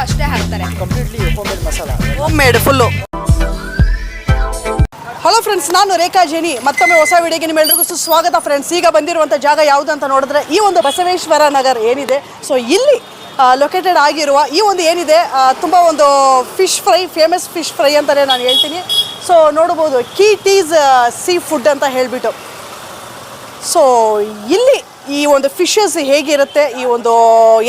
ಅಷ್ಟೇ ಹಾಕ್ತಾರೆ. Completely home made masala, home made full. Hello friends, ನಾನು ರೇಖಾ ಜೇನಿ. ಮತ್ತೊಮ್ಮೆ ಹೊಸ ವಿಡಿಯೋಗೆ ನಿಮ್ಮೆಲ್ಲರಿಗೂ ಸುಸ್ವಾಗತ ಫ್ರೆಂಡ್ಸ್. ಈಗ ಬಂದಿರುವಂಥ ಜಾಗ ಯಾವುದು ಅಂತ ನೋಡಿದ್ರೆ ಈ ಒಂದು ಬಸವೇಶ್ವರ ನಗರ್ ಏನಿದೆ, ಸೊ ಇಲ್ಲಿ ಲೊಕೇಟೆಡ್ ಆಗಿರುವ ಈ ಒಂದು ಏನಿದೆ ತುಂಬ ಒಂದು fish fry, famous fish fry ಅಂತಲೇ ನಾನು ಹೇಳ್ತೀನಿ. ಸೊ ನೋಡ್ಬೋದು, ಕೀಟೀಸ್ ಸೀ ಫುಡ್ ಅಂತ ಹೇಳಿಬಿಟ್ಟು. ಸೊ ಇಲ್ಲಿ ಈ ಒಂದು ಫಿಶಸ್ ಹೇಗಿರುತ್ತೆ, ಈ ಒಂದು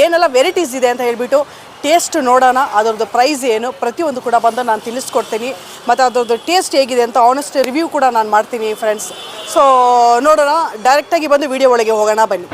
ಏನೆಲ್ಲ ವೆರೈಟೀಸ್ ಇದೆ ಅಂತ ಹೇಳಿಬಿಟ್ಟು ಟೇಸ್ಟ್ ನೋಡೋಣ. ಅದರದ್ದು ಪ್ರೈಸ್ ಏನು ಪ್ರತಿಯೊಂದು ಕೂಡ ಬಂದು ನಾನು ತಿಳಿಸ್ಕೊಡ್ತೀನಿ. ಮತ್ತು ಅದರದ್ದು ಟೇಸ್ಟ್ ಹೇಗಿದೆ ಅಂತ ಆನೆಸ್ಟ್ ರಿವ್ಯೂ ಕೂಡ ನಾನು ಮಾಡ್ತೀನಿ ಫ್ರೆಂಡ್ಸ್. ಸೊ ನೋಡೋಣ, ಡೈರೆಕ್ಟಾಗಿ ಬಂದು ವಿಡಿಯೋ ಒಳಗೆ ಹೋಗೋಣ ಬನ್ನಿ.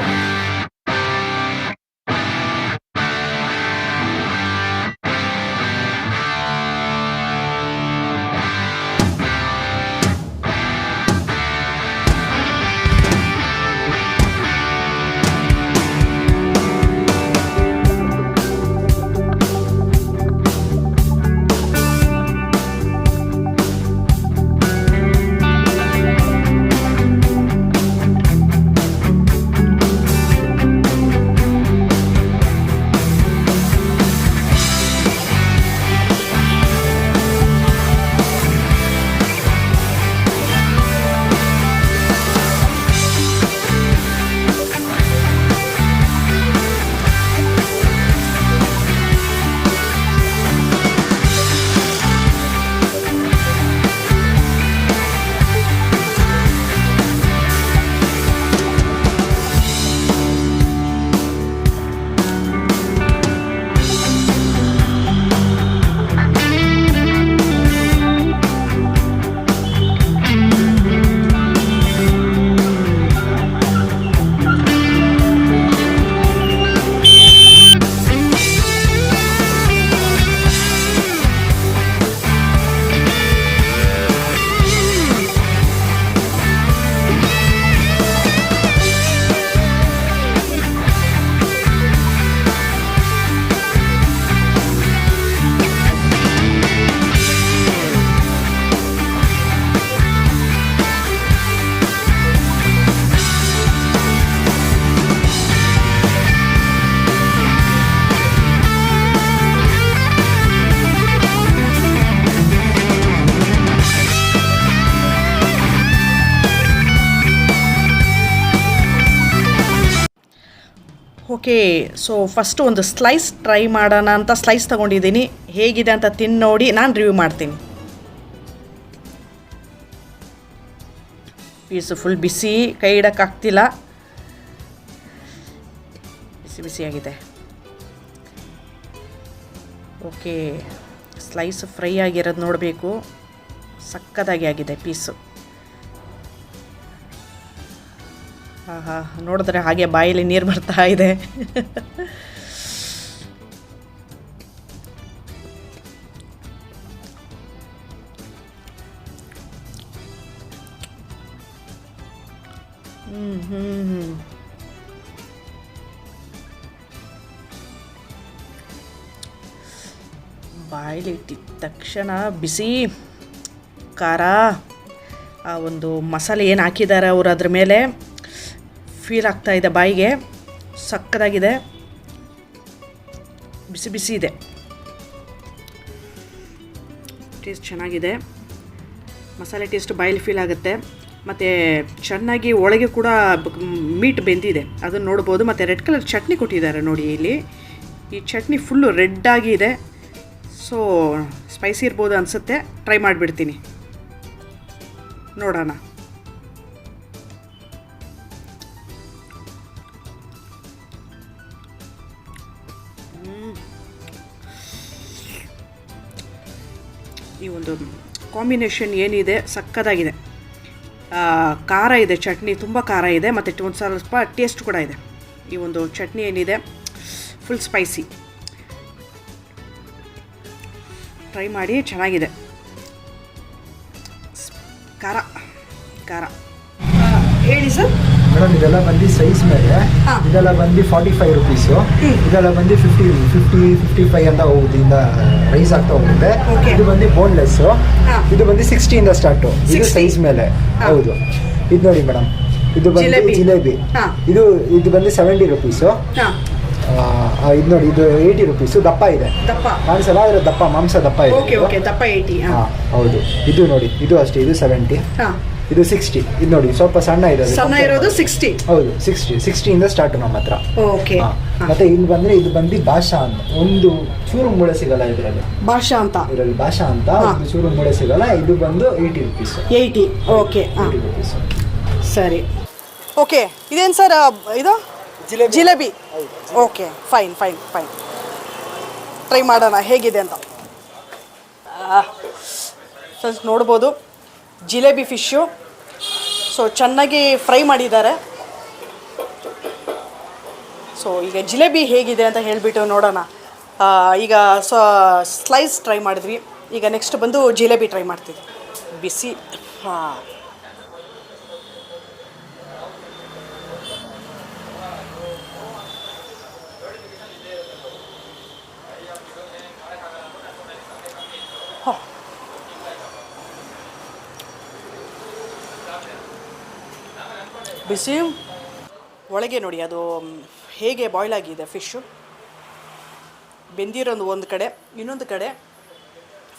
ಓಕೆ, ಸೊ ಫಸ್ಟು ಒಂದು ಸ್ಲೈಸ್ ಟ್ರೈ ಮಾಡೋಣ ಅಂತ ಸ್ಲೈಸ್ ತೊಗೊಂಡಿದ್ದೀನಿ. ಹೇಗಿದೆ ಅಂತ ತಿಂದು ನೋಡಿ ನಾನು ರಿವ್ಯೂ ಮಾಡ್ತೀನಿ. ಪೀಸು ಫುಲ್ ಬಿಸಿ, ಕೈ ಇಡೋಕ್ಕಾಗ್ತಿಲ್ಲ, ಬಿಸಿ ಬಿಸಿಯಾಗಿದೆ. ಓಕೆ, ಸ್ಲೈಸ್ ಫ್ರೈ ಆಗಿರೋದು ನೋಡಬೇಕು, ಸಕ್ಕತ್ತಾಗಿ ಆಗಿದೆ ಪೀಸು. ಆಹಾ, ನೋಡಿದ್ರೆ ಹಾಗೆ ಬಾಯಲ್ಲಿ ನೀರು ಬರ್ತಾ ಇದೆ. ಬಾಯಲ್ಲಿ ಇಟ್ಟಿದ ತಕ್ಷಣ ಬಿಸಿ ಖಾರ, ಆ ಒಂದು ಮಸಾಲೆ ಏನು ಹಾಕಿದ್ದಾರೆ ಅವರು ಅದ್ರ ಮೇಲೆ ಫೀಲ್ ಆಗ್ತಾ ಇದೆ ಬಾಯಿಗೆ. ಸಕ್ಕತ್ತಾಗಿದೆ, ಬಿಸಿ ಬಿಸಿ ಇದೆ, ಟೇಸ್ಟ್ ಚೆನ್ನಾಗಿದೆ. ಮಸಾಲೆ ಟೇಸ್ಟ್ ಬಾಯಲ್ಲಿ ಫೀಲ್ ಆಗುತ್ತೆ. ಮತ್ತು ಚೆನ್ನಾಗಿ ಒಳಗೆ ಕೂಡ ಮೀಟ್ ಬೆಂದಿದೆ, ಅದನ್ನು ನೋಡ್ಬೋದು. ಮತ್ತು ರೆಡ್ ಕಲರ್ ಚಟ್ನಿ ಕೊಟ್ಟಿದ್ದಾರೆ ನೋಡಿ ಇಲ್ಲಿ. ಈ ಚಟ್ನಿ ಫುಲ್ಲು ರೆಡ್ಡಾಗಿ ಇದೆ. ಸೊ ಸ್ಪೈಸಿ ಇರ್ಬೋದು ಅನಿಸುತ್ತೆ. ಟ್ರೈ ಮಾಡಿಬಿಡ್ತೀನಿ, ನೋಡೋಣ. ಈ ಒಂದು ಕಾಂಬಿನೇಷನ್ ಏನಿದೆ ಸಕ್ಕತ್ತಾಗಿದೆ. ಖಾರ ಇದೆ, ಚಟ್ನಿ ತುಂಬ ಖಾರ ಇದೆ, ಮತ್ತು ಒಂದು ಸ್ವಲ್ಪ ಟೇಸ್ಟ್ ಕೂಡ ಇದೆ. ಈ ಒಂದು ಚಟ್ನಿ ಏನಿದೆ ಫುಲ್ ಸ್ಪೈಸಿ. ಟ್ರೈ ಮಾಡಿ, ಚೆನ್ನಾಗಿದೆ. ಖಾರ ಖಾರ ಹೇಳಿ ಸರ್. ಮೇಡಮ್ ಇದೆಲ್ಲ ಬಂದು ಸೈಜ್ ಮೇಲೆ, ಇದೆಲ್ಲ ಬಂದು 45 ರುಪೀಸು, ಇದೆಲ್ಲ ಬಂದು 50-55 ಅಂತ ಹೋಗುದಿಂದ ರೈಸ್ ಆಗ್ತಾ ಹೋಗುತ್ತೆ. ಇದು ಬಂದು ಬೋನ್ಲೆಸ್ಸು, ಇದು ಬಂದು 60 ಸ್ಟಾರ್ಟು. ಇದು ಸೈಜ್ ಮೇಲೆ. ಹೌದು, ಇದು ನೋಡಿ ಮೇಡಮ್, ಇದು ಬಂದು ಜಿಲೇಬಿ. ಇದು ಬಂದು 70 ರುಪೀಸು. ಇದು ನೋಡಿ, ಇದು 80 ರುಪೀಸು. ದಪ್ಪ ಇದೆ, ದಪ್ಪ ಕಾಣಿಸಲ್ಲ, ಇರೋ ದಪ್ಪ, ಮಾಂಸ ದಪ್ಪ ಇದೆ. ಓಕೆ ಓಕೆ, ದಪ್ಪ 80. ಹೌದು. ಇದು ನೋಡಿ, ಇದು ಅಷ್ಟೇ, ಇದು 70, ಇದು 60. ಇದು ನೋಡಿ ಸ್ವಲ್ಪ ಸಣ್ಣ ಇದೆ, ಸಣ್ಣ ಇರೋದು 60. ಹೌದು 60 ಇಂದ ಸ್ಟಾರ್ಟ್ ನಮ್ಮ ಹತ್ರ. ಓಕೆ. ಮತ್ತೆ ಇಲ್ಲಿ ಬಂದ್ರೆ ಇದು ಬಂದು ಭಾಷಾ ಅಂತ, ಒಂದು ಚೂರು ಮೂಳೆ ಸಿಗಲ್ಲ ಇದರಲ್ಲಿ. ಭಾಷಾ ಅಂತ ಇದರಲ್ಲಿ ಭಾಷಾ ಅಂತ ಒಂದು ಚೂರು ಮೂಳೆ ಸಿಗಲ್ಲ. ಇದು ಬಂದು 80 ರುಪೀಸ್. 80. Okay, 80 rupees. ಸರಿ. ಓಕೆ, ಇದೇನು ಸರ್ ಇದು? Jalebi. Okay, fine fine fine. Try ಮಾಡೋಣ ಹೇಗಿದೆ ಅಂತ. ಫ್ರೆಂಡ್ಸ್ ನೋಡ್ಬೋದು, ಜಿಲೇಬಿ ಫಿಶ್ಶು. ಸೊ ಚೆನ್ನಾಗಿ ಫ್ರೈ ಮಾಡಿದ್ದಾರೆ. ಸೊ ಈಗ ಜಿಲೇಬಿ ಹೇಗಿದೆ ಅಂತ ಹೇಳಿಬಿಟ್ಟು ನೋಡೋಣ. ಈಗ ಸ್ಲೈಸ್ ಟ್ರೈ ಮಾಡಿದ್ವಿ, ಈಗ ನೆಕ್ಸ್ಟ್ ಬಂದು ಜಿಲೇಬಿ ಟ್ರೈ ಮಾಡ್ತೀವಿ. ಬಿಸಿ. ಹಾಂ, ಬಿಸಿ. ಒಳಗೆ ನೋಡಿ ಅದು ಹೇಗೆ ಬಾಯ್ಲ್ ಆಗಿದೆ ಫಿಶ್ಶು. ಬೆಂದಿರೋದು ಒಂದು ಕಡೆ, ಇನ್ನೊಂದು ಕಡೆ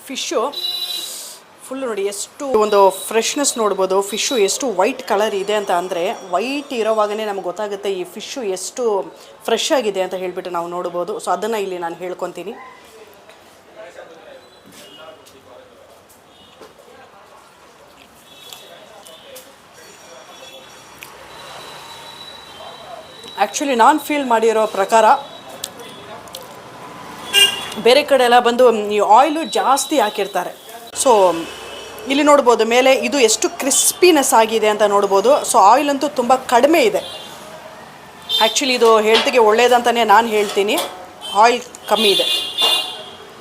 ಫಿಶ್ಶು ಫುಲ್ಲು ನೋಡಿ ಎಷ್ಟು ಒಂದು ಫ್ರೆಶ್ನೆಸ್ ನೋಡ್ಬೋದು. ಫಿಶ್ಶು ಎಷ್ಟು ವೈಟ್ ಕಲರ್ ಇದೆ ಅಂತ ಅಂದರೆ, ವೈಟ್ ಇರೋವಾಗಲೇ ನಮ್ಗೆ ಗೊತ್ತಾಗುತ್ತೆ ಈ ಫಿಶ್ಶು ಎಷ್ಟು ಫ್ರೆಶ್ ಆಗಿದೆ ಅಂತ ಹೇಳಿಬಿಟ್ಟು ನಾವು ನೋಡ್ಬೋದು. ಸೊ ಅದನ್ನು ಇಲ್ಲಿ ನಾನು ಹೇಳ್ಕೊತೀನಿ. ಆ್ಯಕ್ಚುಲಿ ನಾನು ಫೀಲ್ ಮಾಡಿರೋ ಪ್ರಕಾರ ಬೇರೆ ಕಡೆ ಎಲ್ಲ ಬಂದು ಈ ಆಯಿಲು ಜಾಸ್ತಿ ಹಾಕಿರ್ತಾರೆ. ಸೊ ಇಲ್ಲಿ ನೋಡ್ಬೋದು ಮೇಲೆ ಇದು ಎಷ್ಟು ಕ್ರಿಸ್ಪಿನೆಸ್ ಆಗಿದೆ ಅಂತ ನೋಡ್ಬೋದು. ಸೊ ಆಯಿಲ್ ಅಂತೂ ತುಂಬ ಕಡಿಮೆ ಇದೆ. ಆ್ಯಕ್ಚುಲಿ ಇದು ಹೆಲ್ತ್ಗೆ ಒಳ್ಳೇದಂತಲೇ ನಾನು ಹೇಳ್ತೀನಿ. ಆಯಿಲ್ ಕಮ್ಮಿ ಇದೆ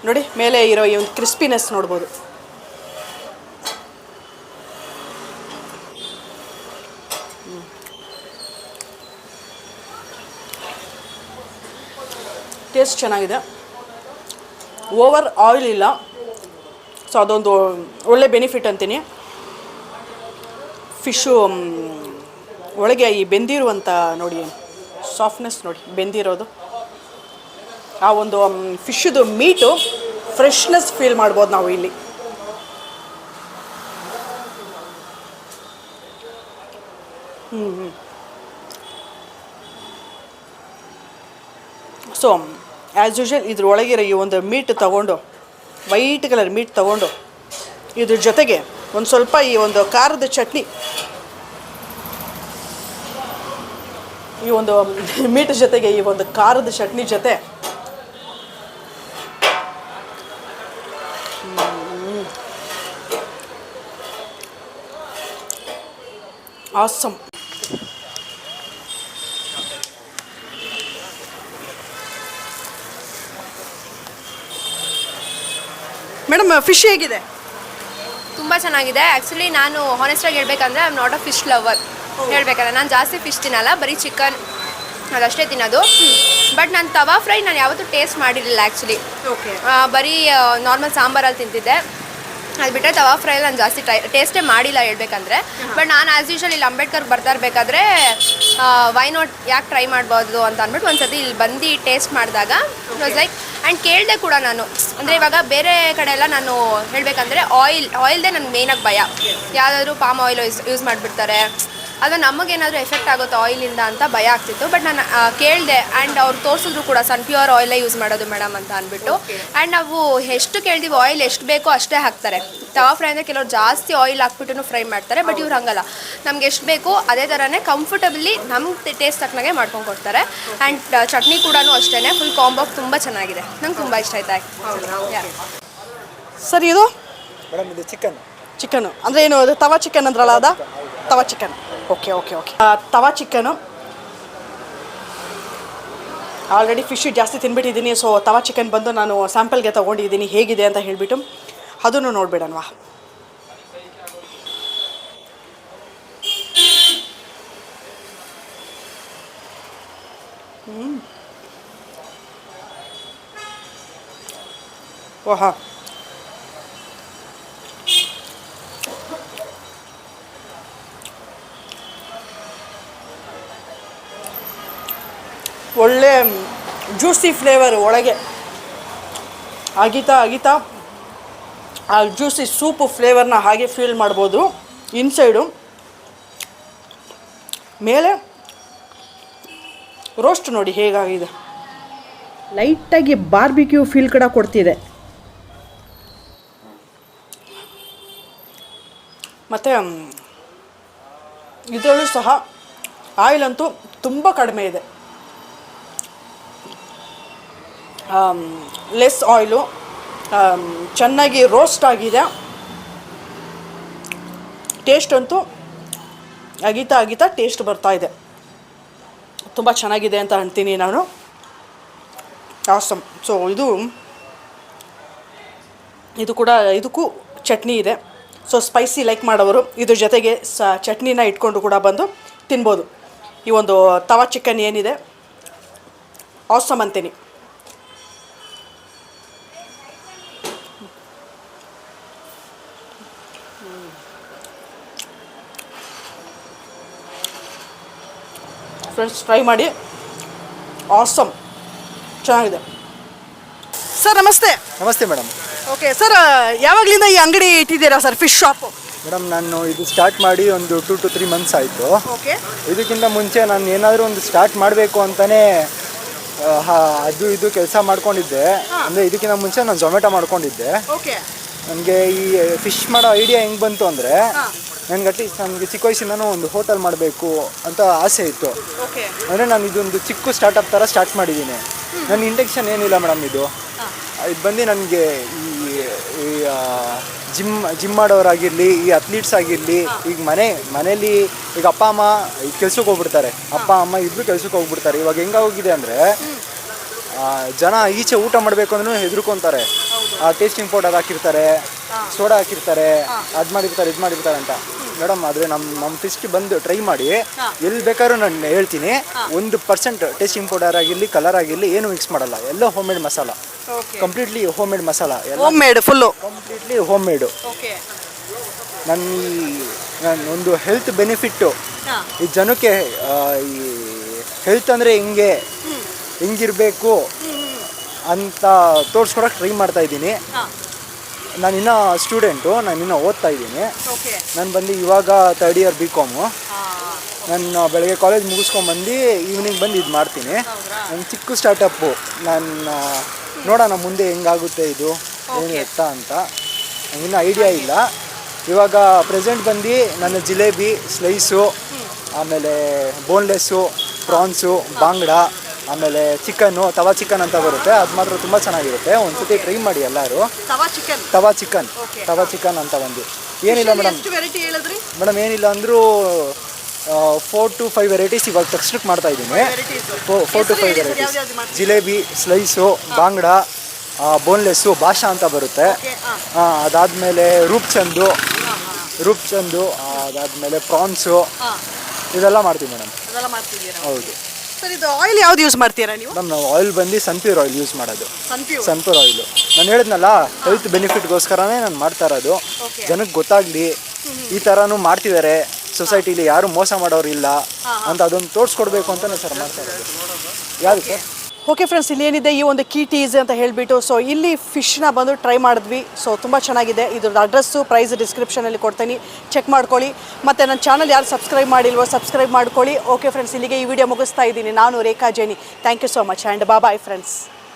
ನೋಡಿ, ಮೇಲೆ ಇರೋ ಈ ಒಂದು ಕ್ರಿಸ್ಪಿನೆಸ್ ನೋಡ್ಬೋದು. ಟೇಸ್ಟ್ ಚೆನ್ನಾಗಿದೆ, ಓವರ್ ಆಯಿಲ್ ಇಲ್ಲ. ಸೊ ಅದೊಂದು ಒಳ್ಳೆ ಬೆನಿಫಿಟ್ ಅಂತೀನಿ. ಫಿಶ್ಶು ಒಳಗೆ ಈ ಬೆಂದಿರುವಂಥ ನೋಡಿ ಸಾಫ್ಟ್ನೆಸ್ ನೋಡಿ, ಬೆಂದಿರೋದು ಆ ಒಂದು ಫಿಶ್ದು ಮೀಟು ಫ್ರೆಶ್ನೆಸ್ ಫೀಲ್ ಮಾಡ್ಬೋದು ನಾವು ಇಲ್ಲಿ. ಸೊ ಆ್ಯಸ್ ಯೂಶ್ವಲ್ ಇದ್ರೊಳಗಿರೋ ಈ ಒಂದು ಮೀಟ್ ತೊಗೊಂಡು, ವೈಟ್ ಕಲರ್ ಮೀಟ್ ತೊಗೊಂಡು, ಇದ್ರ ಜೊತೆಗೆ ಒಂದು ಸ್ವಲ್ಪ ಈ ಒಂದು ಖಾರದ ಚಟ್ನಿ, ಈ ಒಂದು ಮೀಟ್ ಜೊತೆಗೆ ಈ ಒಂದು ಖಾರದ ಚಟ್ನಿ ಜೊತೆ ಆಸಮ್. ಮೇಡಮ್ ಫಿಶ್ ಹೇಗಿದೆ? ತುಂಬ ಚೆನ್ನಾಗಿದೆ. ಆ್ಯಕ್ಚುಲಿ ನಾನು ಹಾನೆಸ್ಟಾಗಿ ಹೇಳ್ಬೇಕಂದ್ರೆ I am not a fish lover. ಹೇಳ್ಬೇಕಂದ್ರೆ ನಾನು ಜಾಸ್ತಿ ಫಿಶ್ ತಿನ್ನಲ್ಲ, ಬರೀ ಚಿಕನ್ ಅದಷ್ಟೇ ತಿನ್ನೋದು. ಬಟ್ ನಾನು ತವಾ ಫ್ರೈ ನಾನು ಯಾವತ್ತೂ ಟೇಸ್ಟ್ ಮಾಡಿರಲಿಲ್ಲ ಆ್ಯಕ್ಚುಲಿ. ಓಕೆ. ಬರೀ ನಾರ್ಮಲ್ ಸಾಂಬಾರಲ್ಲಿ ತಿಂತಿದ್ದೆ. ಅದು ಬಿಟ್ಟರೆ ತವಾ ಫ್ರೈಲಿ ನಾನು ಜಾಸ್ತಿ ಟೇಸ್ಟೇ ಮಾಡಿಲ್ಲ ಹೇಳ್ಬೇಕಂದ್ರೆ. ಬಟ್ ನಾನು ಆ್ಯಸ್ ಯೂಶ್ವಲ್ ಇಲ್ಲಿ ಅಂಬೇಡ್ಕರ್ಗೆ ಬರ್ತಾ ಇರಬೇಕಾದ್ರೆ ವೈ ನಾಟ್ ಯಾಕೆ ಟ್ರೈ ಮಾಡ್ಬೋದು ಅಂತ ಅಂದ್ಬಿಟ್ಟು ಒಂದು ಸತಿ ಇಲ್ಲಿ ಬಂದು ಟೇಸ್ಟ್ ಮಾಡಿದಾಗ ಇಟ್ ವಾಸ್ ಲೈಕ್. ಆ್ಯಂಡ್ ಕೇಳಿದೆ ಕೂಡ ನಾನು, ಅಂದರೆ ಇವಾಗ ಬೇರೆ ಕಡೆ ಎಲ್ಲ ನಾನು ಹೇಳಬೇಕಂದ್ರೆ ಆಯಿಲ್ದೇ ನನಗೆ ಮೇಯ್ನಾಗಿ ಭಯ. ಯಾವುದಾದ್ರೂ ಪಾಮ್ ಆಯಿಲ್ ಯೂಸ್ ಮಾಡಿಬಿಡ್ತಾರೆ, ಅದು ನಮಗೇನಾದರೂ ಎಫೆಕ್ಟ್ ಆಗುತ್ತೋ ಆಯಿಲಿಂದ ಅಂತ ಭಯ ಆಗ್ತಿತ್ತು. ಬಟ್ ನಾನು ಕೇಳಿದೆ ಆ್ಯಂಡ್ ಅವ್ರು ತೋರಿಸಿದ್ರು ಕೂಡ ಸನ್ ಪ್ಯೂರ್ ಆಯಿಲೇ ಯೂಸ್ ಮಾಡೋದು ಮೇಡಮ್ ಅಂತ ಅಂದ್ಬಿಟ್ಟು. ಆ್ಯಂಡ್ ನಾವು ಎಷ್ಟು ಕೇಳ್ತೀವಿ ಆಯಿಲ್ ಎಷ್ಟು ಬೇಕೋ ಅಷ್ಟೇ ಹಾಕ್ತಾರೆ. ತವಾ ಫ್ರೈ ಅಂದರೆ ಕೆಲವ್ರು ಜಾಸ್ತಿ ಆಯಿಲ್ ಹಾಕ್ಬಿಟ್ಟು ಫ್ರೈ ಮಾಡ್ತಾರೆ, ಬಟ್ ಇವ್ರು ಹಂಗಲ್ಲ, ನಮ್ಗೆ ಎಷ್ಟು ಬೇಕೋ ಅದೇ ಥರನೇ ಕಂಫರ್ಟಬಲಿ ನಮ್ಗೆ ಟೇಸ್ಟ್ ತಕ್ಕನಾಗೆ ಮಾಡ್ಕೊಂಡು ಕೊಡ್ತಾರೆ. ಆ್ಯಂಡ್ ಚಟ್ನಿ ಕೂಡ ಅಷ್ಟೇ ಫುಲ್ ಕಾಂಬೋ ತುಂಬ ಚೆನ್ನಾಗಿದೆ, ನಂಗೆ ತುಂಬ ಇಷ್ಟ ಆಯ್ತು. ಸರ್ ಇದು ಮೇಡಮ್ ಇದು ಚಿಕನ್ನು ಅಂದರೆ ಏನು ಅದು ತವಾ ಚಿಕನ್ ಅಂದ್ರಲ್ಲ, ಅದ tawa chicken. Okay okay okay. Tawa chicken already fish ಜಾಸ್ತಿ ತಿನ್ಬಿಟ್ಟಿದ್ದೀನಿ. ಸೊ ತವಾ ಚಿಕನ್ ಬಂದು ನಾನು ಸ್ಯಾಂಪಲ್ಗೆ ತೊಗೊಂಡಿದ್ದೀನಿ, ಹೇಗಿದೆ ಅಂತ ಹೇಳಿಬಿಟ್ಟು ಅದನ್ನು ನೋಡಿಬಿಡೋಣವಾ. ಓಹಾ, ಒಳ್ಳೆ ಜ್ಯೂಸಿ ಫ್ಲೇವರ್ ಒಳಗೆ ಅಗಿತಾ ಆ ಜ್ಯೂಸಿ ಸೂಪು ಫ್ಲೇವರ್ನ ಹಾಗೆ ಫೀಲ್ ಮಾಡ್ಬೋದು. ಇನ್ಸೈಡು ಮೇಲೆ ರೋಸ್ಟ್ ನೋಡಿ ಹೇಗಾಗಿದೆ, ಲೈಟಾಗಿ ಬಾರ್ಬಿಕ್ಯೂ ಫೀಲ್ ಕೂಡ ಕೊಡ್ತಿದೆ. ಮತ್ತು ಇದರಲ್ಲೂ ಸಹ ಆಯಿಲ್ ಅಂತೂ ತುಂಬ ಕಡಿಮೆ ಇದೆ, ಲೆಸ್ ಆಯಿಲು, ಚೆನ್ನಾಗಿ ರೋಸ್ಟ್ ಆಗಿದೆ. ಟೇಸ್ಟ್ ಅಂತೂ ಅಗಿತಾ ಟೇಸ್ಟ್ ಬರ್ತಾ ಇದೆ. ತುಂಬ ಚೆನ್ನಾಗಿದೆ ಅಂತ ಅಂತೀನಿ ನಾನು. ಆಸಮ್. ಸೊ ಇದು ಕೂಡ ಇದಕ್ಕೂ ಚಟ್ನಿ ಇದೆ. ಸೊ ಸ್ಪೈಸಿ ಲೈಕ್ ಮಾಡೋರು ಇದ್ರ ಜೊತೆಗೆ ಚಟ್ನಿನ ಇಟ್ಕೊಂಡು ಕೂಡ ಬಂದು ತಿನ್ಬೋದು. ಈ ಒಂದು ತವಾ ಚಿಕನ್ ಏನಿದೆ ಆಸಮ್ ಅಂತೀನಿ. ಫ್ರೆಂಡ್ಸ್ ಟ್ರೈ ಮಾಡಿ, ಆಸಮ್, ಚೆನ್ನಾಗಿದೆ. ಸರ್ ನಮಸ್ತೆ. ನಮಸ್ತೆ ಮೇಡಮ್. ಓಕೆ ಸರ್, ಯಾವಾಗಲಿಂದ ಈ ಅಂಗಡಿ ಇಟ್ಟಿದ್ದೀರಾ ಸರ್, ಫಿಶ್ ಶಾಪು? ಮೇಡಮ್ ನಾನು ಇದು ಸ್ಟಾರ್ಟ್ ಮಾಡಿ ಒಂದು 2 to 3 months ಆಯಿತು. ಓಕೆ. ಇದಕ್ಕಿಂತ ಮುಂಚೆ ನಾನು ಏನಾದರೂ ಒಂದು ಸ್ಟಾರ್ಟ್ ಮಾಡಬೇಕು ಅಂತಲೇ ಅದು ಇದು ಕೆಲಸ ಮಾಡ್ಕೊಂಡಿದ್ದೆ. ಅಂದರೆ ಇದಕ್ಕಿಂತ ಮುಂಚೆ ನಾನು ಝೊಮ್ಯಾಟೊ ಮಾಡ್ಕೊಂಡಿದ್ದೆ. ಓಕೆ. ನನಗೆ ಈ ಫಿಶ್ ಮಾಡೋ ಐಡಿಯಾ ಹೆಂಗೆ ಬಂತು ಅಂದರೆ, ನನಗೆ ಅಟ್ಲೀಸ್ಟ್ ನನಗೆ ಚಿಕ್ಕ ವಯಸ್ಸಿಂದನೂ ಒಂದು ಹೋಟೆಲ್ ಮಾಡಬೇಕು ಅಂತ ಆಸೆ ಇತ್ತು. ಓಕೆ. ಅಂದರೆ ನಾನು ಇದೊಂದು ಚಿಕ್ಕ ಸ್ಟಾರ್ಟಪ್ ಥರ ಸ್ಟಾರ್ಟ್ ಮಾಡಿದ್ದೀನಿ. ನನ್ನ ಇಂಟೆನ್ಷನ್ ಏನಿಲ್ಲ ಮೇಡಮ್, ಇದು ಬಂದು ನನಗೆ ಈ ಜಿಮ್ ಮಾಡೋರಾಗಿರಲಿ, ಈ ಅಥ್ಲೀಟ್ಸ್ ಆಗಿರಲಿ, ಈಗ ಮನೇಲಿ ಈಗ ಅಪ್ಪ ಅಮ್ಮ ಕೆಲ್ಸಕ್ಕೆ ಹೋಗ್ಬಿಡ್ತಾರೆ, ಅಪ್ಪ ಅಮ್ಮ ಇಬ್ಬರು ಕೆಲ್ಸಕ್ಕೆ ಹೋಗ್ಬಿಡ್ತಾರೆ. ಇವಾಗ ಹೆಂಗಾಗೋಗಿದೆ ಅಂದರೆ ಜನ ಈಚೆ ಊಟ ಮಾಡಬೇಕು ಅಂದ್ರೂ ಹೆದರ್ಕೊತಾರೆ. ಟೇಸ್ಟಿಂಗ್ ಪೌಡರ್ ಹಾಕಿರ್ತಾರೆ, ಸೋಡಾ ಹಾಕಿರ್ತಾರೆ, ಅದು ಮಾಡಿರ್ತಾರೆ ಇದು ಮಾಡಿರ್ತಾರೆ ಅಂತ. ಮೇಡಮ್ ಆದರೆ ನಮ್ಮ ಫಿಶ್ಗೆ ಬಂದು ಟ್ರೈ ಮಾಡಿ, ಎಲ್ಲಿ ಬೇಕಾದ್ರೂ ನಾನು ಹೇಳ್ತೀನಿ, 1% ಟೇಸ್ಟಿಂಗ್ ಪೌಡರ್ ಆಗಿರಲಿ, ಕಲರ್ ಆಗಿರಲಿ ಏನು ಮಿಕ್ಸ್ ಮಾಡಲ್ಲ. ಎಲ್ಲ home made masala, completely home made masala, home made full completely home made. ನನ್ನ ಒಂದು ಹೆಲ್ತ್ ಬೆನಿಫಿಟ್ಟು ಈ ಜನಕ್ಕೆ, ಈ ಹೆಲ್ತ್ ಅಂದರೆ ಹೆಂಗಿರಬೇಕು ಅಂತ ತೋರಿಸ್ಕೊಡಕ್ಕೆ ಟ್ರೈ ಮಾಡ್ತಾ ಇದ್ದೀನಿ. ನಾನಿನ್ನೂ ಸ್ಟೂಡೆಂಟು, ನಾನಿನ್ನೂ ಓದ್ತಾ ಇದ್ದೀನಿ. ನಾನು ಬಂದು ಇವಾಗ 3rd year BCom. ನಾನು ಬೆಳಗ್ಗೆ ಕಾಲೇಜ್ ಮುಗಿಸ್ಕೊಂಬಂದು ಈವ್ನಿಂಗ್ ಬಂದು ಇದು ಮಾಡ್ತೀನಿ. ನನ್ನ ಚಿಕ್ಕ ಸ್ಟಾರ್ಟಪ್ಪು. ನಾನು ನೋಡೋಣ ಮುಂದೆ ಹೆಂಗಾಗುತ್ತೆ ಇದು ಏನು ಎತ್ತ ಅಂತ, ಇನ್ನೂ ಐಡಿಯಾ ಇಲ್ಲ. ಇವಾಗ ಪ್ರೆಸೆಂಟ್ ಬಂದು ನನ್ನ ಜಿಲೇಬಿ, ಸ್ಲೈಸು, ಆಮೇಲೆ ಬೋನ್ಲೆಸ್ಸು, ಪ್ರಾನ್ಸು, ಬಾಂಗ್ಡ, ಆಮೇಲೆ ಚಿಕನ್ನು, ತವಾ ಚಿಕನ್ ಅಂತ ಬರುತ್ತೆ. ಅದು ಮಾತ್ರ ತುಂಬ ಚೆನ್ನಾಗಿರುತ್ತೆ. ಒಂದ್ಸತಿ ಟ್ರೈ ಮಾಡಿ ಎಲ್ಲರೂ. ತವಾ ಚಿಕನ್ ಅಂತ ಬಂದು ಏನಿಲ್ಲ ಮೇಡಮ್. ಮೇಡಮ್ ಏನಿಲ್ಲ ಅಂದರೂ 4 to 5 ವೆರೈಟೀಸ್ ಇವಾಗ ತಕ್ಷಣಕ್ಕೆ ಮಾಡ್ತಾ ಇದ್ದೀನಿ. 4 to 5 varieties. Jalebi, slice, bangda, boneless, ಭಾಷಾ ಅಂತ ಬರುತ್ತೆ. ಅದಾದಮೇಲೆ ರೂಪ್ಚಂದು, ಅದಾದಮೇಲೆ ಪ್ರಾನ್ಸು, ಇದೆಲ್ಲ ಮಾಡ್ತೀವಿ ಮೇಡಮ್. ಹೌದು ಸರ್. ಇದು ಆಯಿಲ್ ಯಾವ್ದು ಯೂಸ್ ಮಾಡ್ತೀರಾ ನೀವು? ಮೇಡಮ್ ನಾವು ಆಯಿಲ್ ಬಂದು ಸನ್ಪ್ಯೂರ್ ಆಯಿಲ್ ಯೂಸ್ ಮಾಡೋದು. ಸನ್ಪ್ಯೂರ್ ಆಯಿಲು ನಾನು ಹೇಳಿದ್ನಲ್ಲ, ಹೆಲ್ತ್ ಬೆನಿಫಿಟ್ಗೋಸ್ಕರನೇ ನಾನು ಮಾಡ್ತಾ ಇರೋದು. ಜನಕ್ಕೆ ಗೊತ್ತಾಗಲಿ ಈ ಥರನೂ ಮಾಡ್ತಿದ್ದಾರೆ, ಸೊಸೈಟಿಲಿ ಯಾರು ಮೋಸ ಮಾಡೋರು ಇಲ್ಲ ಅಂತ ಅದೊಂದು ತೋರಿಸ್ಕೊಡ್ಬೇಕು ಅಂತಲೇ ಸರ್ ಮಾಡ್ತಾ ಇರೋದು. ಯಾವುದು ಸರ್? ಓಕೆ ಫ್ರೆಂಡ್ಸ್, ಇಲ್ಲಿ ಏನಿದೆ ಈ ಒಂದು ಕೀ ಟೀಸ್ ಅಂತ ಹೇಳಿಬಿಟ್ಟು, ಸೊ ಇಲ್ಲಿ ಫಿಶ್ನ ಬಂದು ಟ್ರೈ ಮಾಡಿದ್ವಿ. ಸೊ ತುಂಬ ಚೆನ್ನಾಗಿದೆ. ಇದ್ರದ್ದು ಅಡ್ರೆಸ್ಸು, ಪ್ರೈಸ್ ಡಿಸ್ಕ್ರಿಪ್ಷನಲ್ಲಿ ಕೊಡ್ತೀನಿ, ಚೆಕ್ ಮಾಡ್ಕೊಳ್ಳಿ. ಮತ್ತು ನನ್ನ ಚಾನಲ್ ಯಾರು ಸಬ್ಸ್ಕ್ರೈಬ್ ಮಾಡಿಲ್ವೋ ಸಬ್ಸ್ಕ್ರೈಬ್ ಮಾಡ್ಕೊಳ್ಳಿ. ಓಕೆ ಫ್ರೆಂಡ್ಸ್, ಇಲ್ಲಿಗೆ ಈ ವಿಡಿಯೋ ಮುಗಿಸ್ತಾ ಇದ್ದೀನಿ. ನಾನು Rekha Jeni. Thank you so much and bye friends.